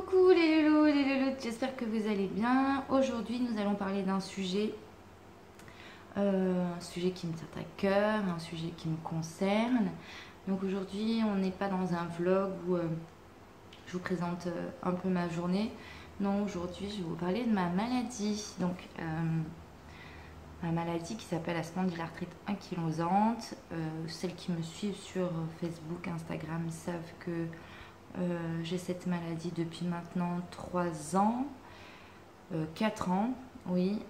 Coucou les loulous, j'espère que vous allez bien. Aujourd'hui nous allons parler d'un sujet, un sujet qui me tient à cœur, un sujet qui me concerne. Donc aujourd'hui on n'est pas dans un vlog où je vous présente un peu ma journée. Non, aujourd'hui je vais vous parler de ma maladie. Donc ma maladie qui s'appelle la spondylarthrite ankylosante. Celles qui me suivent sur Facebook, Instagram savent que j'ai cette maladie depuis maintenant 3 ans, 4 ans, oui.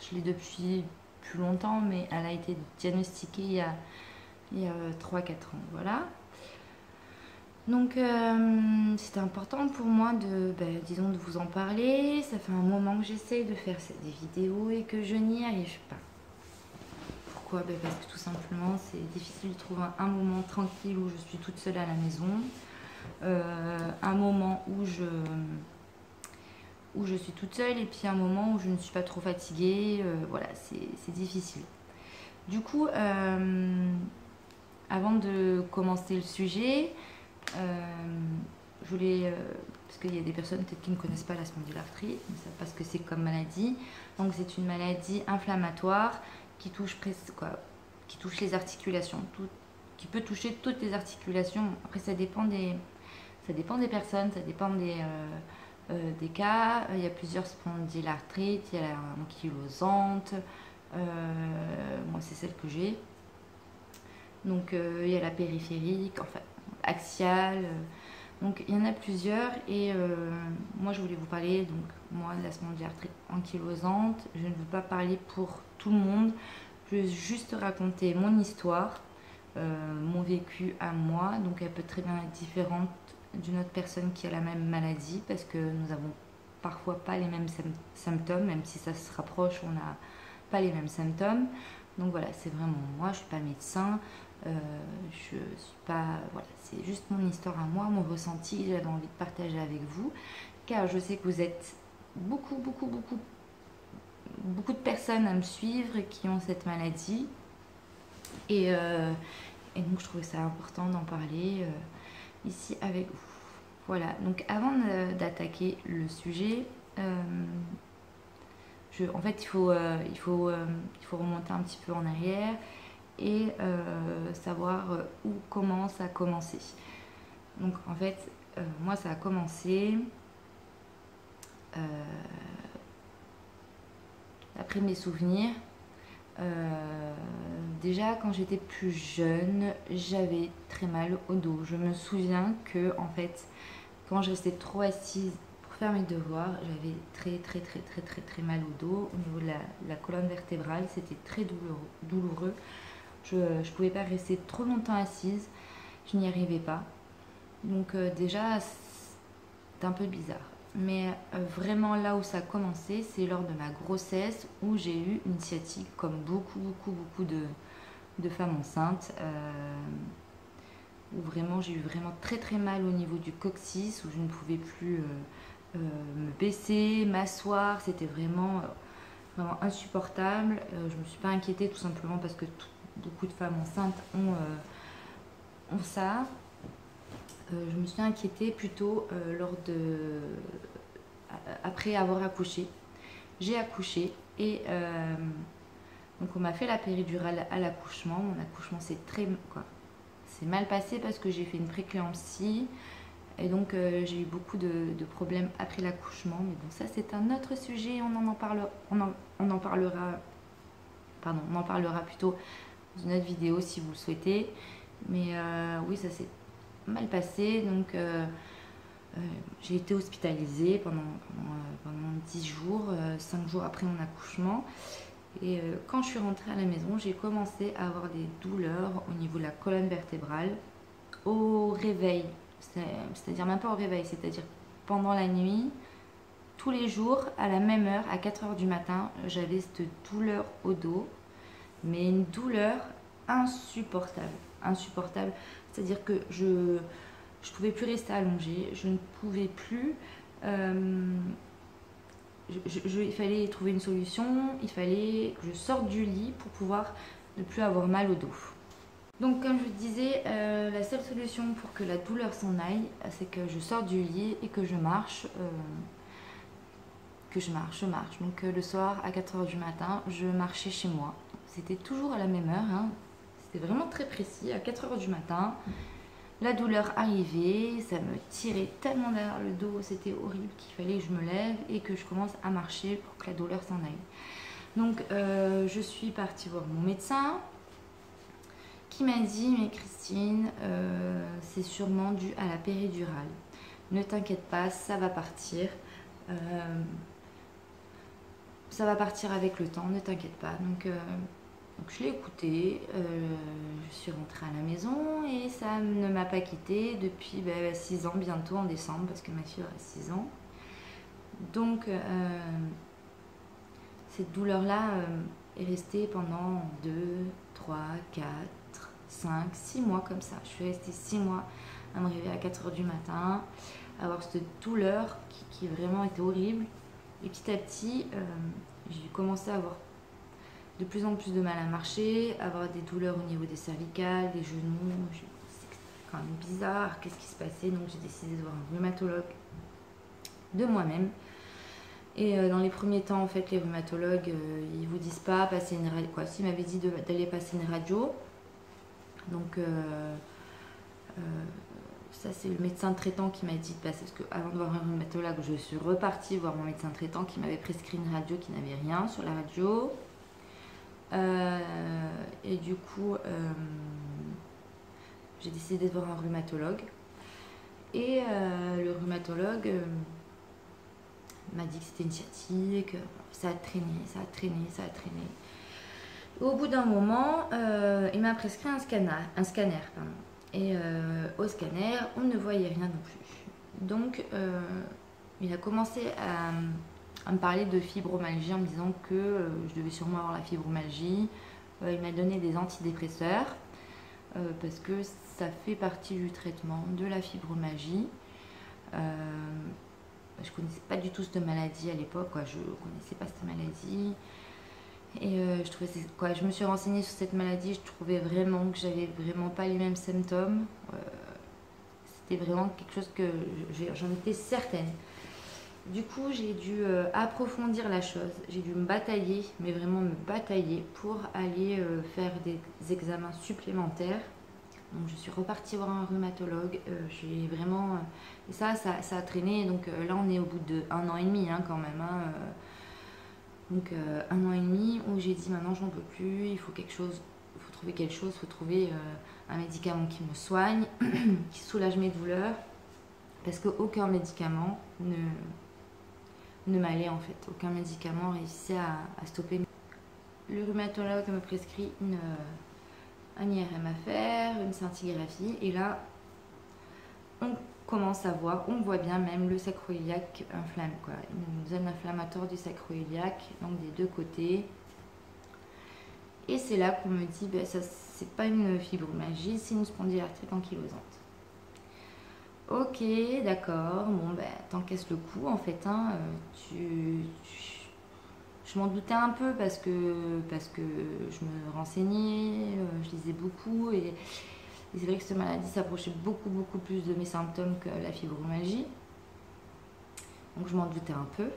Je l'ai depuis plus longtemps, mais elle a été diagnostiquée il y a 3-4 ans, voilà. Donc c'était important pour moi disons, de vous en parler. Ça fait un moment que j'essaye de faire des vidéos et que je n'y arrive pas. Pourquoi? Parce que tout simplement c'est difficile de trouver un moment tranquille où je suis toute seule à la maison. Un moment où je suis toute seule et puis un moment où je ne suis pas trop fatiguée. Voilà, c'est difficile. Du coup, avant de commencer le sujet, je voulais, parce qu'il y a des personnes peut-être qui ne connaissent pas la spondylarthrite, ne savent pas ce que c'est comme maladie. Donc c'est une maladie inflammatoire qui touche les articulations, qui peut toucher toutes les articulations. Après ça dépend des personnes, ça dépend des cas. Il y a plusieurs spondylarthrites, il y a la ankylosante, moi c'est celle que j'ai. Donc il y a la périphérique, enfin axiale. Donc il y en a plusieurs et moi je voulais vous parler donc moi de la spondylarthrite ankylosante. Je ne veux pas parler pour tout le monde, je veux juste raconter mon histoire, mon vécu à moi. Donc elle peut très bien être différente d'une autre personne qui a la même maladie parce que nous avons parfois pas les mêmes symptômes, même si ça se rapproche, on n'a pas les mêmes symptômes. Donc voilà, c'est vraiment moi, je suis pas médecin, je suis pas, voilà, c'est juste mon histoire à moi, mon ressenti, j'avais envie de partager avec vous, car je sais que vous êtes beaucoup de personnes à me suivre qui ont cette maladie et donc je trouvais ça important d'en parler ici avec vous. Voilà, donc avant d'attaquer le sujet, en fait il faut remonter un petit peu en arrière et savoir comment ça a commencé. Donc en fait, moi ça a commencé d'après mes souvenirs. Déjà quand j'étais plus jeune, j'avais très mal au dos. Je me souviens que en fait, quand je restais trop assise pour faire mes devoirs, j'avais très mal au dos. Au niveau de la colonne vertébrale, c'était très douloureux. Je ne pouvais pas rester trop longtemps assise, je n'y arrivais pas. Donc déjà, c'est un peu bizarre. Mais vraiment là où ça a commencé, c'est lors de ma grossesse où j'ai eu une sciatique comme beaucoup de femmes enceintes. Où vraiment j'ai eu vraiment très mal au niveau du coccyx, où je ne pouvais plus me baisser, m'asseoir. C'était vraiment insupportable. Je ne me suis pas inquiétée tout simplement parce que beaucoup de femmes enceintes ont ça. Je me suis inquiétée plutôt après avoir accouché. J'ai accouché et donc on m'a fait la péridurale à l'accouchement. Mon accouchement s'est mal passé parce que j'ai fait une préclampsie et donc j'ai eu beaucoup de problèmes après l'accouchement. Mais bon, ça c'est un autre sujet, on en parlera plutôt dans une autre vidéo si vous le souhaitez. Mais oui, ça s'est mal passé, donc j'ai été hospitalisée pendant 10 jours, 5 jours après mon accouchement. Et quand je suis rentrée à la maison, j'ai commencé à avoir des douleurs au niveau de la colonne vertébrale au réveil, c'est-à-dire même pas au réveil, c'est-à-dire pendant la nuit, tous les jours à la même heure, à 4 h du matin, j'avais cette douleur au dos, mais une douleur insupportable, c'est-à-dire que je pouvais plus rester allongée, je ne pouvais plus, il fallait trouver une solution, il fallait que je sorte du lit pour pouvoir ne plus avoir mal au dos. Donc comme je vous disais, la seule solution pour que la douleur s'en aille, c'est que je sors du lit et que je marche. Je marche. Donc le soir à 4 h du matin, je marchais chez moi. C'était toujours à la même heure, hein. C'était vraiment très précis, à 4 h du matin. La douleur arrivait, ça me tirait tellement derrière le dos, c'était horrible qu'il fallait que je me lève et que je commence à marcher pour que la douleur s'en aille. Donc je suis partie voir mon médecin qui m'a dit, mais Christine, c'est sûrement dû à la péridurale. Ne t'inquiète pas, ça va partir. Ça va partir avec le temps, ne t'inquiète pas. Donc je l'ai écouté, je suis rentrée à la maison et ça ne m'a pas quittée depuis 6 ans, bientôt en décembre, parce que ma fille a 6 ans. Donc cette douleur-là est restée pendant 2, 3, 4, 5, 6 mois comme ça. Je suis restée 6 mois à me réveiller à 4 h du matin, à avoir cette douleur qui vraiment était horrible. Et petit à petit, j'ai commencé à avoir de plus en plus de mal à marcher, à avoir des douleurs au niveau des cervicales, des genoux. C'est quand même bizarre, qu'est-ce qui se passait? Donc j'ai décidé de voir un rhumatologue de moi-même. Et dans les premiers temps, en fait, les rhumatologues, ils vous disent pas passer une radio, quoi. S'ils m'avaient dit d'aller passer une radio, donc ça c'est le médecin traitant qui m'a dit de passer, parce qu'avant de voir un rhumatologue, je suis repartie voir mon médecin traitant qui m'avait prescrit une radio qui n'avait rien sur la radio. Et du coup, j'ai décidé de voir un rhumatologue. Et le rhumatologue m'a dit que c'était une sciatique, ça a traîné, ça a traîné, ça a traîné. Et au bout d'un moment, il m'a prescrit un scanner, pardon. Et au scanner, on ne voyait rien non plus. Donc, il a commencé à me parler de fibromyalgie en me disant que je devais sûrement avoir la fibromyalgie. Il m'a donné des antidépresseurs parce que ça fait partie du traitement de la fibromyalgie. Je ne connaissais pas du tout cette maladie à l'époque, je ne connaissais pas cette maladie. Et je me suis renseignée sur cette maladie, je trouvais vraiment que j'avais vraiment pas les mêmes symptômes. C'était vraiment quelque chose que j'en étais certaine. Du coup, j'ai dû approfondir la chose, j'ai dû me batailler, mais vraiment me batailler pour aller faire des examens supplémentaires. Donc je suis repartie voir un rhumatologue, j'ai vraiment... et ça a traîné, donc là on est au bout de 1 an et demi quand même. Donc 1 an et demi où j'ai dit maintenant j'en peux plus, il faut quelque chose, il faut trouver quelque chose, il faut trouver un médicament qui me soigne, qui soulage mes douleurs, parce qu'aucun médicament ne m'allait en fait, aucun médicament réussissait à stopper. Le rhumatologue me prescrit un IRM à faire, une scintigraphie, et là on commence à voir, on voit bien même le sacro-iliaque inflammé, une zone inflammatoire du sacro-iliaque, donc des deux côtés. Et c'est là qu'on me dit, ça c'est pas une fibromyalgie, c'est une spondylarthrite ankylosante. Ok, d'accord, bon t'encaisses le coup en fait, je m'en doutais un peu parce que je me renseignais, je lisais beaucoup et c'est vrai que cette maladie s'approchait beaucoup plus de mes symptômes que la fibromyalgie. Donc je m'en doutais un peu.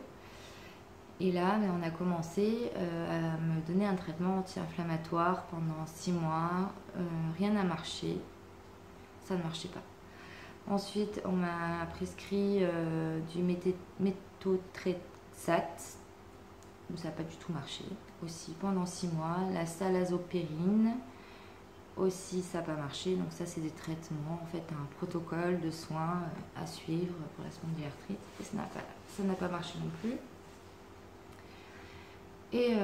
Et là, on a commencé à me donner un traitement anti-inflammatoire pendant 6 mois. Rien n'a marché. Ça ne marchait pas. Ensuite, on m'a prescrit du méthotrexate. Ça n'a pas du tout marché. Aussi, pendant 6 mois, la salazopérine. Aussi, ça n'a pas marché. Donc ça, c'est des traitements, en fait, un protocole de soins à suivre pour la spondylarthrite. Et ça n'a pas marché non plus. Et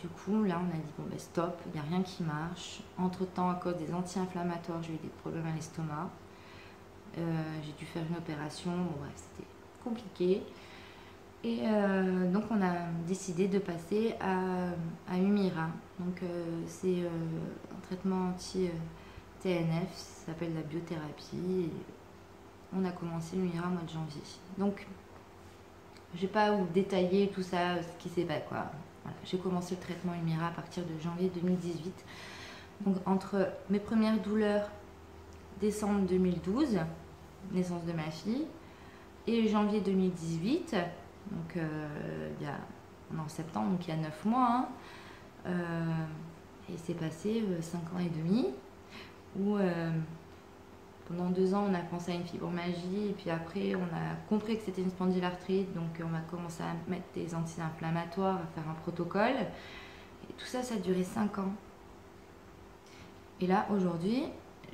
du coup, là, on a dit, stop, il n'y a rien qui marche. Entre-temps, à cause des anti-inflammatoires, j'ai eu des problèmes à l'estomac. J'ai dû faire une opération. C'était compliqué. Et donc, on a décidé de passer à Humira. Donc, c'est un traitement anti-TNF, ça s'appelle la biothérapie. Et on a commencé Humira au mois de janvier. Donc, je vais pas vous détailler tout ça, ce qui s'est passé, Voilà. J'ai commencé le traitement Humira à partir de janvier 2018. Donc entre mes premières douleurs, décembre 2012, naissance de ma fille, et janvier 2018, donc on est en septembre, donc il y a 9 mois, hein, et c'est passé 5 ans et demi, où pendant 2 ans on a pensé à une fibromyalgie, et puis après on a compris que c'était une spondylarthrite, donc on a commencé à mettre des anti-inflammatoires, à faire un protocole, et tout ça, ça a duré 5 ans. Et là, aujourd'hui,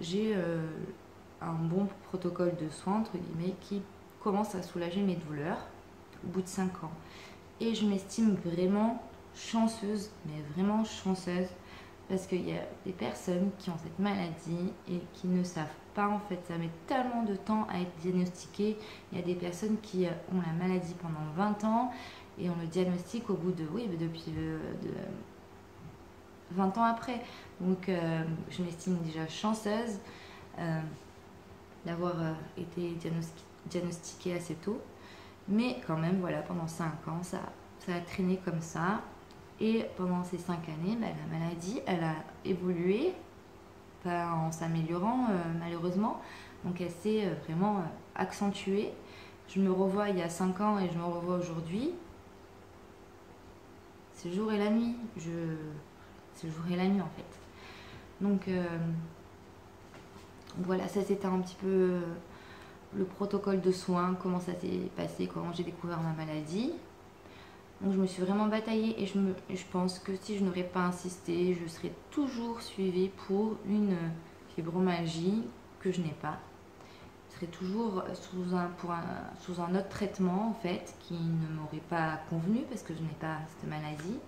j'ai un bon protocole de soins, entre guillemets, qui commence à soulager mes douleurs au bout de 5 ans. Et je m'estime vraiment chanceuse, mais vraiment chanceuse, parce qu'il y a des personnes qui ont cette maladie et qui ne savent pas, en fait. Ça met tellement de temps à être diagnostiqué. Il y a des personnes qui ont la maladie pendant 20 ans et on le diagnostique au bout de, depuis 20 ans après. Donc je m'estime déjà chanceuse d'avoir été diagnostiquée assez tôt. Mais quand même, voilà, pendant 5 ans, ça a traîné comme ça. Et pendant ces 5 années, la maladie, elle a évolué, pas en s'améliorant malheureusement. Donc elle s'est vraiment accentuée. Je me revois il y a 5 ans et je me revois aujourd'hui. C'est le jour et la nuit. C'est le jour et la nuit en fait. Donc voilà, ça c'était un petit peu le protocole de soins, comment ça s'est passé, comment j'ai découvert ma maladie. Donc je me suis vraiment bataillée et je pense que si je n'aurais pas insisté, je serais toujours suivie pour une fibromyalgie que je n'ai pas. Je serais toujours sous un autre traitement en fait qui ne m'aurait pas convenu parce que je n'ai pas cette maladie.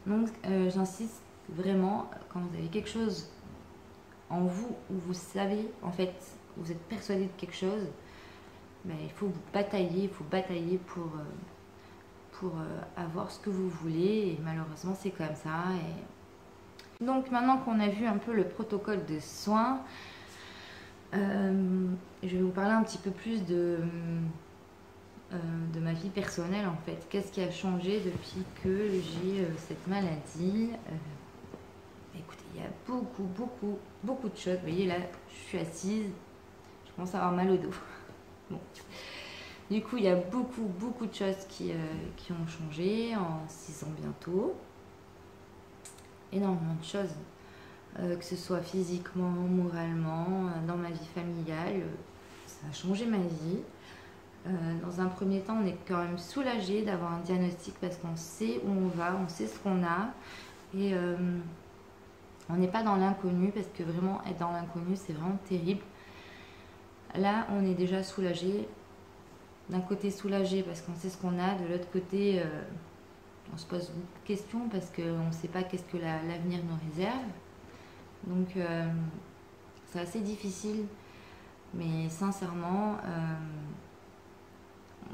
Donc j'insiste vraiment, quand vous avez quelque chose en vous où vous savez, en fait, vous êtes persuadé de quelque chose, il faut batailler pour avoir ce que vous voulez, et malheureusement c'est comme ça. Et donc maintenant qu'on a vu un peu le protocole de soins, je vais vous parler un petit peu plus de ma vie personnelle en fait. Qu'est-ce qui a changé depuis que j'ai cette maladie? Écoutez, il y a beaucoup de choses. Vous voyez là, je suis assise, je commence à avoir mal au dos. Bon. Du coup, il y a beaucoup de choses qui ont changé en 6 ans bientôt. Énormément de choses. Que ce soit physiquement, moralement, dans ma vie familiale. Ça a changé ma vie. Dans un premier temps, on est quand même soulagé d'avoir un diagnostic parce qu'on sait où on va, on sait ce qu'on a. Et on n'est pas dans l'inconnu parce que vraiment, être dans l'inconnu, c'est vraiment terrible. Là, on est déjà soulagé. D'un côté soulagé parce qu'on sait ce qu'on a, de l'autre côté on se pose beaucoup de questions parce qu'on ne sait pas qu'est-ce que l'avenir nous réserve. Donc c'est assez difficile, mais sincèrement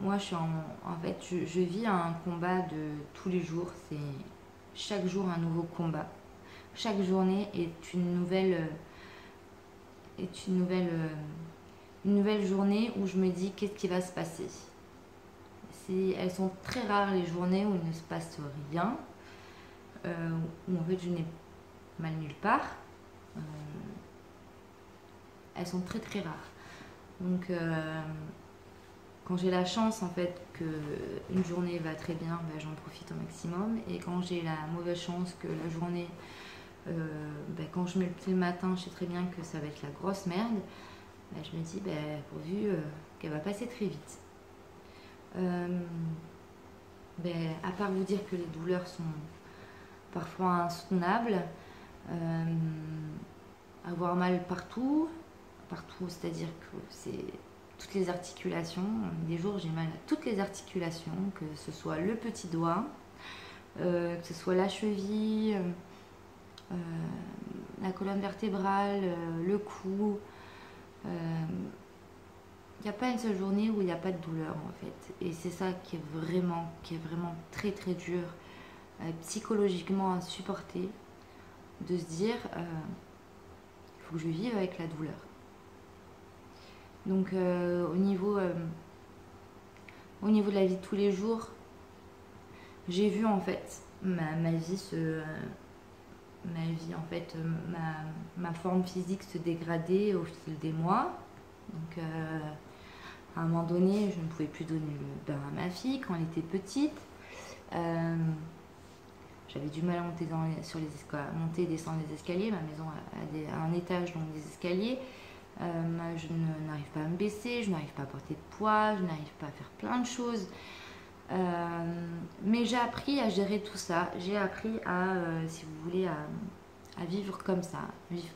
moi je vis un combat de tous les jours. C'est chaque jour un nouveau combat, chaque journée est une nouvelle journée où je me dis qu'est-ce qui va se passer. Elles sont très rares les journées où il ne se passe rien, où en fait je n'ai mal nulle part. Elles sont très rares. Donc quand j'ai la chance en fait qu'une journée va très bien, j'en profite au maximum. Et quand j'ai la mauvaise chance que la journée, quand je me lève le matin, je sais très bien que ça va être la grosse merde. Je me dis, pourvu qu'elle va passer très vite. À part vous dire que les douleurs sont parfois insoutenables, avoir mal partout, c'est-à-dire que c'est toutes les articulations. Des jours, j'ai mal à toutes les articulations, que ce soit le petit doigt, que ce soit la cheville, la colonne vertébrale, le cou. Il n'y a pas une seule journée où il n'y a pas de douleur en fait. Et c'est ça qui est vraiment très dur psychologiquement à supporter, de se dire il faut que je vive avec la douleur. Donc au niveau de la vie de tous les jours, j'ai vu en fait ma vie ma vie, en fait, ma forme physique se dégradait au fil des mois. Donc, à un moment donné, je ne pouvais plus donner le bain à ma fille quand elle était petite. J'avais du mal à monter, monter et descendre les escaliers. Ma maison a un étage, donc des escaliers. Je n'arrive pas à me baisser, je n'arrive pas à porter de poids, je n'arrive pas à faire plein de choses. Mais j'ai appris à gérer tout ça. J'ai appris à, si vous voulez, à vivre comme ça, vivre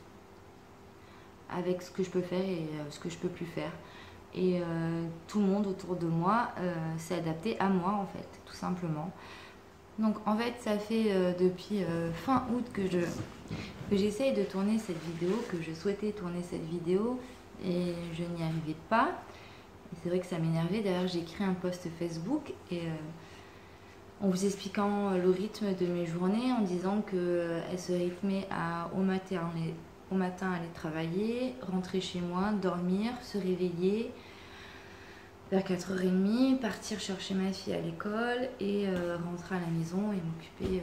avec ce que je peux faire et ce que je peux plus faire. Et tout le monde autour de moi s'est adapté à moi, en fait, tout simplement. Donc en fait, ça fait depuis fin août que j'essaye de tourner cette vidéo, que je souhaitais tourner cette vidéo et je n'y arrivais pas. C'est vrai que ça m'énervait. D'ailleurs, j'ai écrit un post Facebook et en vous expliquant le rythme de mes journées, en disant qu'elle se rythmait au matin aller travailler, rentrer chez moi, dormir, se réveiller vers 4h30, partir chercher ma fille à l'école et rentrer à la maison et m'occuper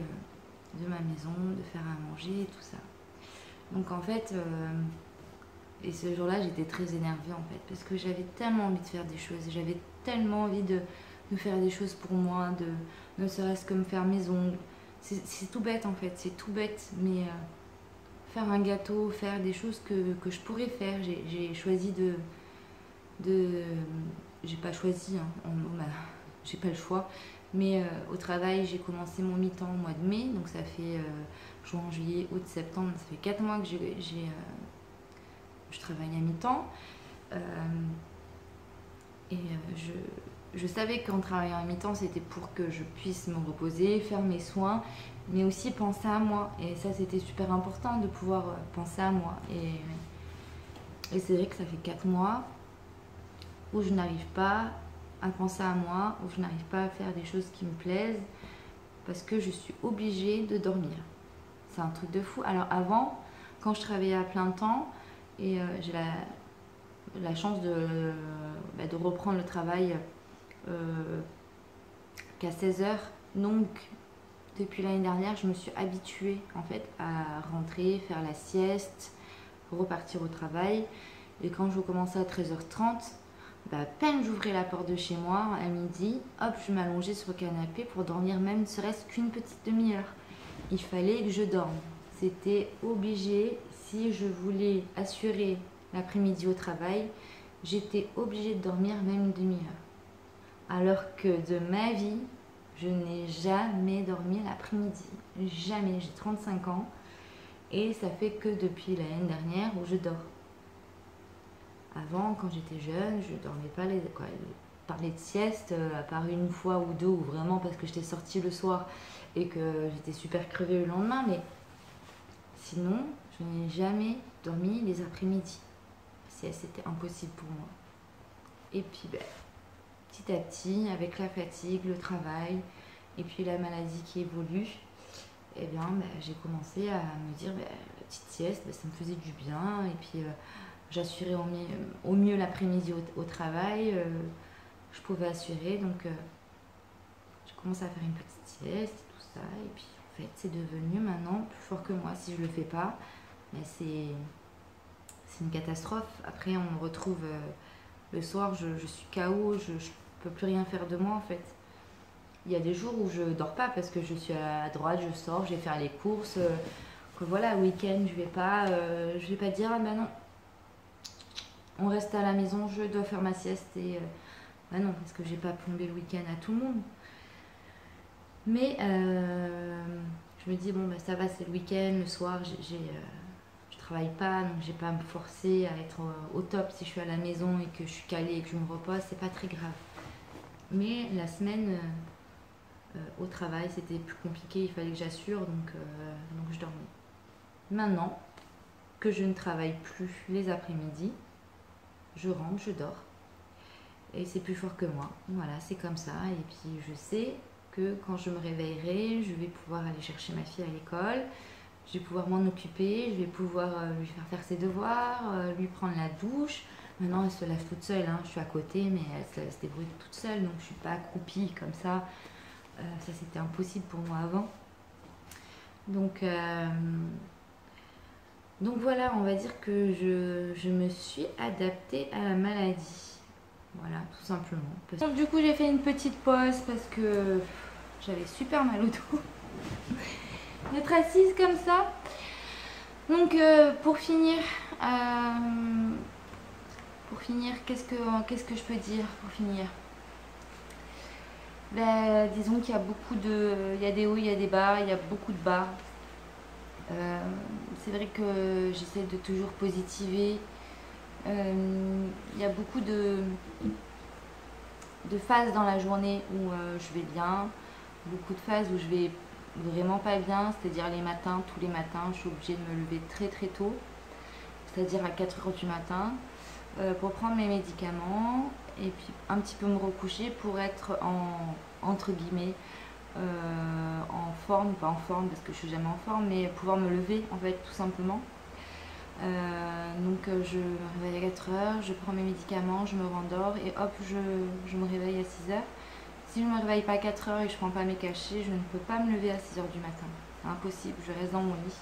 de ma maison, de faire à manger et tout ça. Donc en fait, et ce jour-là, j'étais très énervée en fait, parce que j'avais tellement envie de faire des choses, j'avais tellement envie de faire des choses pour moi, ne serait-ce que me faire mes ongles. C'est tout bête en fait, c'est tout bête, mais faire un gâteau, faire des choses que je pourrais faire. J'ai choisi j'ai pas choisi, hein, j'ai pas le choix, mais au travail, j'ai commencé mon mi-temps au mois de mai, donc ça fait juin, juillet, août, septembre, ça fait 4 mois que je travaille à mi-temps. Je savais qu'en travaillant à mi-temps, c'était pour que je puisse me reposer, faire mes soins, mais aussi penser à moi. Et ça, c'était super important de pouvoir penser à moi. Et c'est vrai que ça fait 4 mois où je n'arrive pas à penser à moi, où je n'arrive pas à faire des choses qui me plaisent, parce que je suis obligée de dormir. C'est un truc de fou. Alors avant, quand je travaillais à plein temps, et j'ai la chance de reprendre le travail qu'à 16h. Donc, depuis l'année dernière, je me suis habituée en fait à rentrer, faire la sieste, repartir au travail. Et quand je commençais à 13h30, à peine j'ouvrais la porte de chez moi à midi, hop, je m'allongeais sur le canapé pour dormir, même ne serait-ce qu'une petite demi-heure. Il fallait que je dorme. C'était obligé. Si je voulais assurer l'après-midi au travail, j'étais obligée de dormir même une demi-heure. Alors que de ma vie, je n'ai jamais dormi l'après-midi. Jamais. J'ai 35 ans et ça fait que depuis l'année dernière où je dors. Avant, quand j'étais jeune, je dormais pas parler de sieste, à part une fois ou deux, ou vraiment parce que j'étais sortie le soir et que j'étais super crevée le lendemain, mais sinon, je n'ai jamais dormi les après-midi. C'était impossible pour moi. Et puis, petit à petit, avec la fatigue, le travail, et puis la maladie qui évolue, eh bien, j'ai commencé à me dire, la petite sieste, ça me faisait du bien, et puis j'assurais au mieux l'après-midi au travail, je pouvais assurer, donc j'ai commencé à faire une petite sieste, et tout ça, et puis en fait, c'est devenu maintenant plus fort que moi. Si je le fais pas, c'est une catastrophe. Après, on me retrouve le soir, je suis KO, je peux plus rien faire de moi en fait. Il y a des jours où je dors pas parce que je suis à droite, je sors, je vais faire les courses, que voilà, week-end, je vais pas dire ah ben non, on reste à la maison, je dois faire ma sieste et non, parce que j'ai pas plombé le week-end à tout le monde. Mais je me dis bon ça va, c'est le week-end, le soir, je travaille pas, donc j'ai pas à me forcer à être au top. Si je suis à la maison et que je suis calée et que je me repose, c'est pas très grave. Mais la semaine au travail, c'était plus compliqué, il fallait que j'assure, donc je dormais. Maintenant que je ne travaille plus les après-midi, je rentre, je dors. Et c'est plus fort que moi. Voilà, c'est comme ça. Et puis je sais que quand je me réveillerai, je vais pouvoir aller chercher ma fille à l'école. Je vais pouvoir m'en occuper, je vais pouvoir lui faire ses devoirs, lui prendre la douche. Maintenant, elle se lave toute seule, hein. Je suis à côté, mais elle se débrouille toute seule, donc je ne suis pas accroupie comme ça. Ça, c'était impossible pour moi avant. Donc, donc voilà, on va dire que je me suis adaptée à la maladie. Voilà, tout simplement. Donc, du coup, j'ai fait une petite pause parce que j'avais super mal au dos. D'être assise comme ça. Donc, pour finir, qu'est-ce que je peux dire pour finir? Ben, disons qu'il y a beaucoup de... Il y a des hauts, il y a des bas, il y a beaucoup de bas. C'est vrai que j'essaie de toujours positiver. Il y a beaucoup de phases dans la journée où je vais bien, beaucoup de phases où je vais vraiment pas bien, c'est-à-dire les matins, tous les matins, je suis obligée de me lever très très tôt, c'est-à-dire à 4 heures du matin, pour prendre mes médicaments et puis un petit peu me recoucher pour être entre guillemets en forme, pas en forme parce que je suis jamais en forme, mais pouvoir me lever en fait tout simplement. Donc je me réveille à 4 heures, je prends mes médicaments, je me rendors et hop, je me réveille à 6 heures. Si je ne me réveille pas à 4 heures et que je ne prends pas mes cachets, je ne peux pas me lever à 6 heures du matin. C'est impossible, je reste dans mon lit.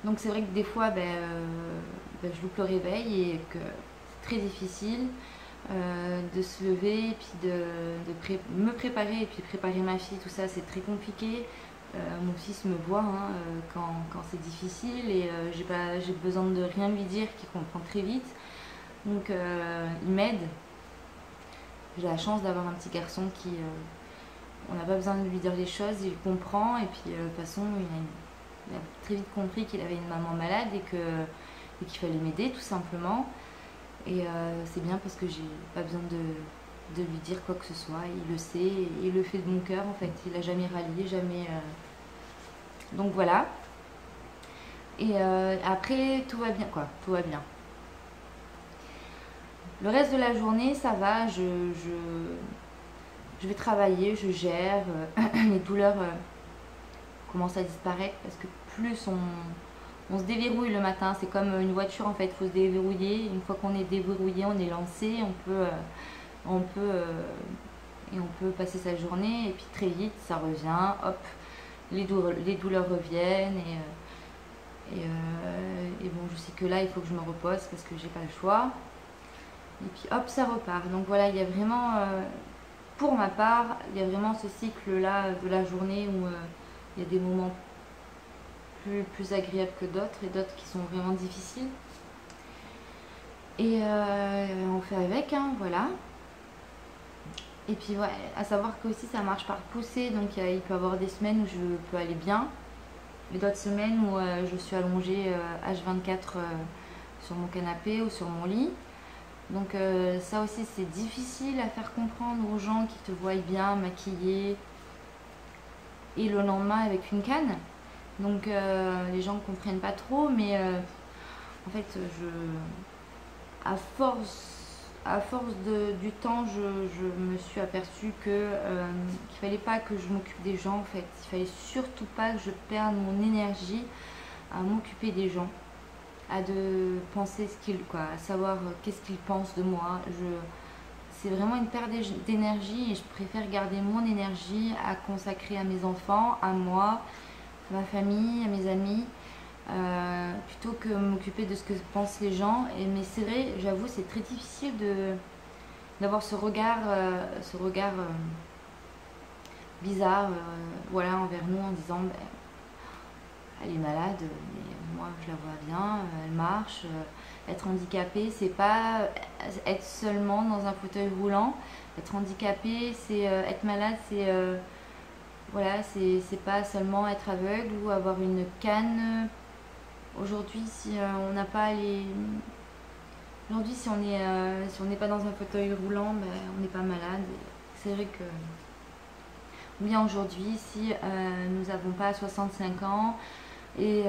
Donc c'est vrai que des fois, je loupe le réveil et que c'est très difficile de se lever et puis de me préparer et puis préparer ma fille, tout ça, c'est très compliqué. Mon fils me voit quand c'est difficile et j'ai besoin de rien lui dire, qu'il comprend très vite. Donc il m'aide. J'ai la chance d'avoir un petit garçon qui... on n'a pas besoin de lui dire les choses, il comprend et puis de toute façon il a très vite compris qu'il avait une maman malade et qu'il fallait m'aider tout simplement. Et c'est bien parce que j'ai pas besoin de lui dire quoi que ce soit, il le sait, et il le fait de mon cœur en fait, il a jamais rallié, jamais... Donc voilà. Et après tout va bien quoi, tout va bien. Le reste de la journée ça va, je vais travailler, je gère, les douleurs commencent à disparaître parce que plus on se déverrouille le matin, c'est comme une voiture en fait, il faut se déverrouiller, une fois qu'on est déverrouillé, on est lancé, on peut passer sa journée et puis très vite ça revient, hop, les douleurs reviennent et bon, je sais que là il faut que je me repose parce que j'ai pas le choix et puis hop, ça repart. Donc voilà, il y a vraiment, pour ma part, il y a vraiment ce cycle là de la journée où il y a des moments plus agréables que d'autres et d'autres qui sont vraiment difficiles. Et on fait avec, hein, voilà. Et puis ouais, à savoir que aussi ça marche par poussée, donc il peut y avoir des semaines où je peux aller bien, et d'autres semaines où je suis allongée H24 sur mon canapé ou sur mon lit. Donc ça aussi c'est difficile à faire comprendre aux gens qui te voient bien maquillée et le lendemain avec une canne. Donc les gens ne comprennent pas trop, mais en fait à force du temps je me suis aperçue qu'il fallait pas que je m'occupe des gens en fait. Il fallait surtout pas que je perde mon énergie à m'occuper des gens, à penser à savoir qu'est-ce qu'ils pensent de moi. C'est vraiment une perte d'énergie et je préfère garder mon énergie à consacrer à mes enfants, à moi, à ma famille, à mes amis, plutôt que m'occuper de ce que pensent les gens. Mais c'est vrai, j'avoue, c'est très difficile d'avoir ce regard bizarre voilà, envers nous en disant elle est malade, mais moi je la vois bien, elle marche. Être handicapé, c'est pas être seulement dans un fauteuil roulant. Être handicapé, c'est être malade, c'est voilà, c'est pas seulement être aveugle ou avoir une canne. Aujourd'hui, si on n'a pas les... Aujourd'hui, si on n'est pas dans un fauteuil roulant, on n'est pas malade. C'est vrai que... Ou bien aujourd'hui, si nous n'avons pas 65 ans et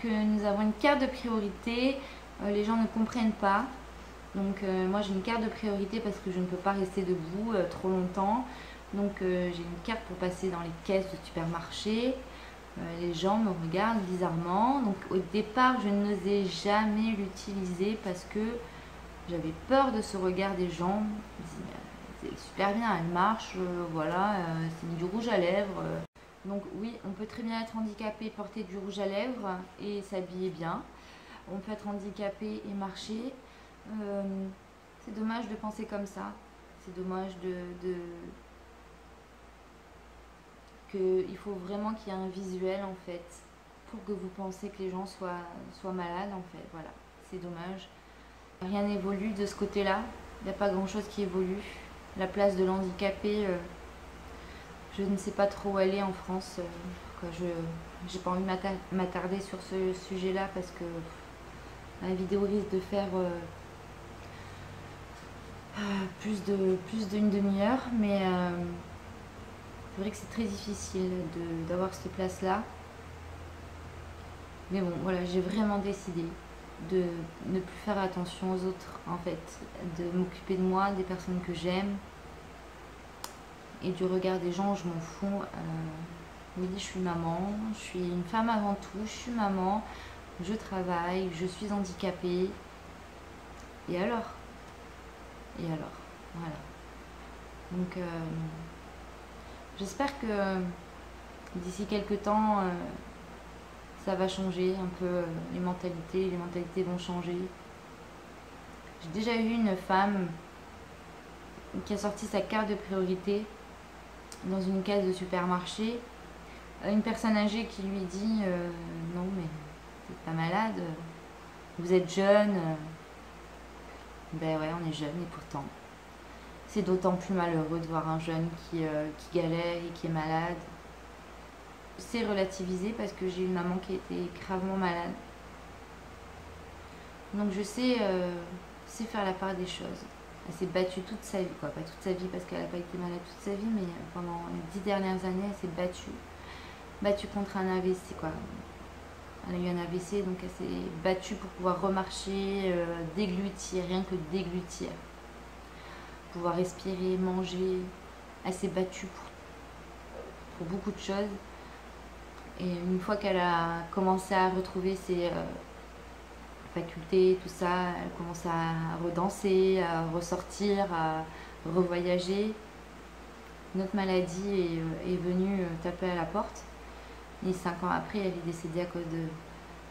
que nous avons une carte de priorité, les gens ne comprennent pas. Donc moi j'ai une carte de priorité parce que je ne peux pas rester debout trop longtemps. Donc j'ai une carte pour passer dans les caisses de supermarché. Les gens me regardent bizarrement. Donc au départ je n'osais jamais l'utiliser parce que j'avais peur de ce regard des gens. c'est super bien, elle marche, voilà, c'est du rouge à lèvres. Donc oui, on peut très bien être handicapé, porter du rouge à lèvres et s'habiller bien. On peut être handicapé et marcher. C'est dommage de penser comme ça. C'est dommage il faut vraiment qu'il y ait un visuel en fait pour que vous pensiez que les gens soient malades en fait. Voilà, c'est dommage. Rien n'évolue de ce côté-là. Il n'y a pas grand-chose qui évolue. La place de l'handicapé, je ne sais pas trop où elle est en France. Je n'ai pas envie de m'attarder sur ce sujet-là parce que la vidéo risque de faire plus d'une demi-heure. Mais c'est vrai que c'est très difficile d'avoir cette place-là. Mais bon, voilà, j'ai vraiment décidé de ne plus faire attention aux autres, en fait. De m'occuper de moi, des personnes que j'aime. Et du regard des gens, je m'en fous. Oui, je suis maman, je suis une femme avant tout, je suis maman, je travaille, je suis handicapée. Et alors? Voilà. Donc, j'espère que d'ici quelques temps, ça va changer un peu les mentalités vont changer. J'ai déjà eu une femme qui a sorti sa carte de priorité dans une caisse de supermarché. Une personne âgée qui lui dit non mais vous n'êtes pas malade, vous êtes jeune. Ben ouais, on est jeune et pourtant c'est d'autant plus malheureux de voir un jeune qui galère et qui est malade. C'est relativisé parce que j'ai une maman qui était gravement malade. Donc je sais faire la part des choses. Elle s'est battue toute sa vie, quoi. Pas toute sa vie parce qu'elle n'a pas été malade toute sa vie, mais pendant les 10 dernières années, elle s'est battue contre un AVC, quoi. Elle a eu un AVC, donc elle s'est battue pour pouvoir remarcher, déglutir, rien que déglutir. Pouvoir respirer, manger. Elle s'est battue pour beaucoup de choses. Et une fois qu'elle a commencé à retrouver ses facultés, tout ça, elle commence à redanser, à ressortir, à revoyager. Notre maladie est venue taper à la porte. Et 5 ans après, elle est décédée à cause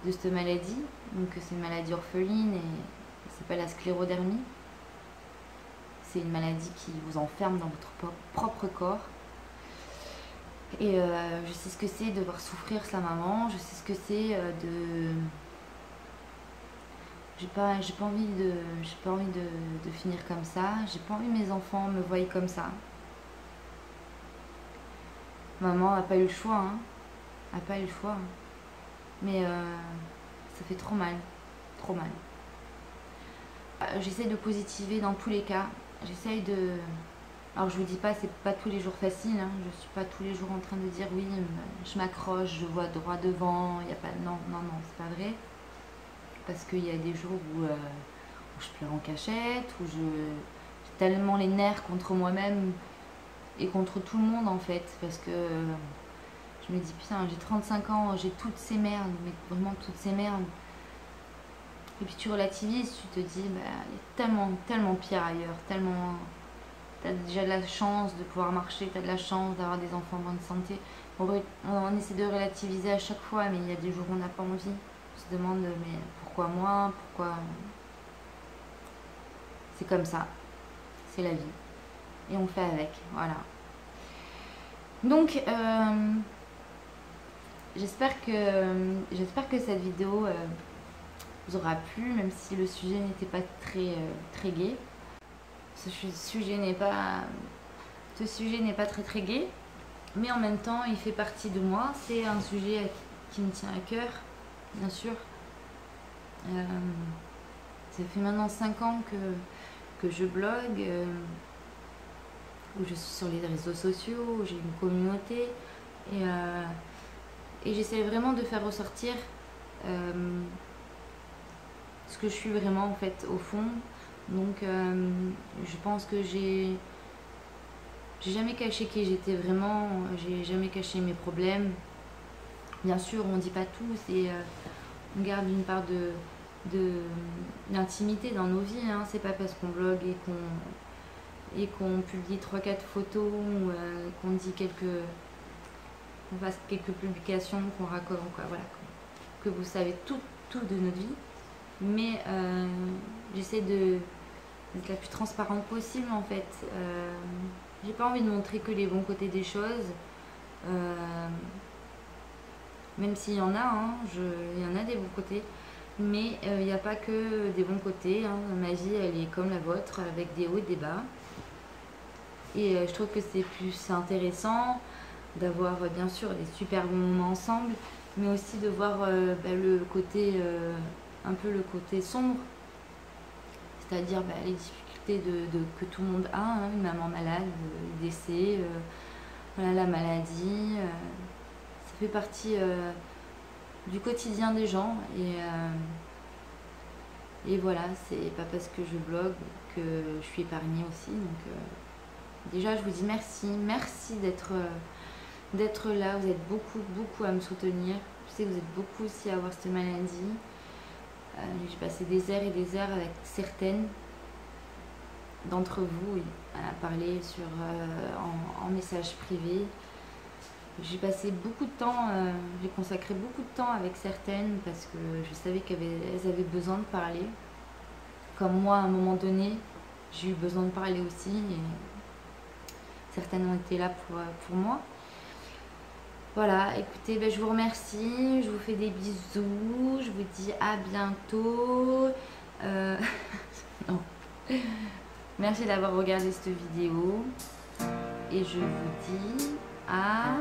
de cette maladie. Donc c'est une maladie orpheline et ça s'appelle la sclérodermie. C'est une maladie qui vous enferme dans votre propre corps. Et je sais ce que c'est de voir souffrir sa maman, je sais ce que c'est de... J'ai pas envie de finir comme ça, j'ai pas envie que mes enfants me voient comme ça. Maman n'a pas eu le choix, hein. A pas eu le choix. Mais ça fait trop mal, trop mal. J'essaie de positiver dans tous les cas. J'essaye de... Alors je vous dis pas, c'est pas tous les jours facile, hein. Je suis pas tous les jours en train de dire oui, je m'accroche, je vois droit devant, il y a pas... Non, c'est pas vrai. Parce qu'il y a des jours où je pleure en cachette, où j'ai tellement les nerfs contre moi-même et contre tout le monde en fait. Parce que je me dis putain, j'ai 35 ans, j'ai toutes ces merdes, mais vraiment toutes ces merdes. Et puis tu relativises, tu te dis, bah, il y a tellement pire ailleurs, tellement... T'as déjà de la chance de pouvoir marcher, t'as de la chance d'avoir des enfants en bonne santé. On essaie de relativiser à chaque fois, mais il y a des jours où on n'a pas envie. On se demande, mais pourquoi moi? Pourquoi... C'est comme ça. C'est la vie. Et on fait avec, voilà. Donc, j'espère que cette vidéo vous aura plu, même si le sujet n'était pas très gai. Ce sujet n'est pas très gai, mais en même temps il fait partie de moi. C'est un sujet qui me tient à cœur, bien sûr. Ça fait maintenant 5 ans que je blogue, où je suis sur les réseaux sociaux, où j'ai une communauté et j'essaie vraiment de faire ressortir ce que je suis vraiment en fait au fond. Donc je pense que j'ai jamais caché qui j'étais vraiment, j'ai jamais caché mes problèmes. Bien sûr, on dit pas tout, on garde une part d'intimité dans nos vies, hein. C'est pas parce qu'on blogue et qu'on publie 3-4 photos, ou qu'on dit qu'on fasse quelques publications, qu'on raconte, quoi, voilà, que vous savez tout de notre vie. Mais j'essaie d'être la plus transparente possible en fait. J'ai pas envie de montrer que les bons côtés des choses. Même s'il y en a, hein, il y en a des bons côtés, mais il n'y a pas que des bons côtés, hein. Ma vie, elle est comme la vôtre, avec des hauts et des bas. Et je trouve que c'est plus intéressant d'avoir bien sûr des super bons moments ensemble, mais aussi de voir le côté, un peu le côté sombre, c'est-à-dire les difficultés que tout le monde a, hein, une maman malade, le décès, voilà, la maladie. Ça fait partie du quotidien des gens, et voilà, c'est pas parce que je blogue que je suis épargnée aussi. Donc déjà je vous dis merci d'être là. Vous êtes beaucoup à me soutenir. Je sais que vous êtes beaucoup aussi à avoir cette maladie. J'ai passé des heures et des heures avec certaines d'entre vous à parler en message privé. J'ai passé beaucoup de temps, j'ai consacré beaucoup de temps avec certaines parce que je savais qu'elles avaient besoin de parler. Comme moi, à un moment donné, j'ai eu besoin de parler aussi, et certaines ont été là pour moi. Voilà, écoutez, je vous remercie, je vous fais des bisous, je vous dis à bientôt. Non. Merci d'avoir regardé cette vidéo et je vous dis à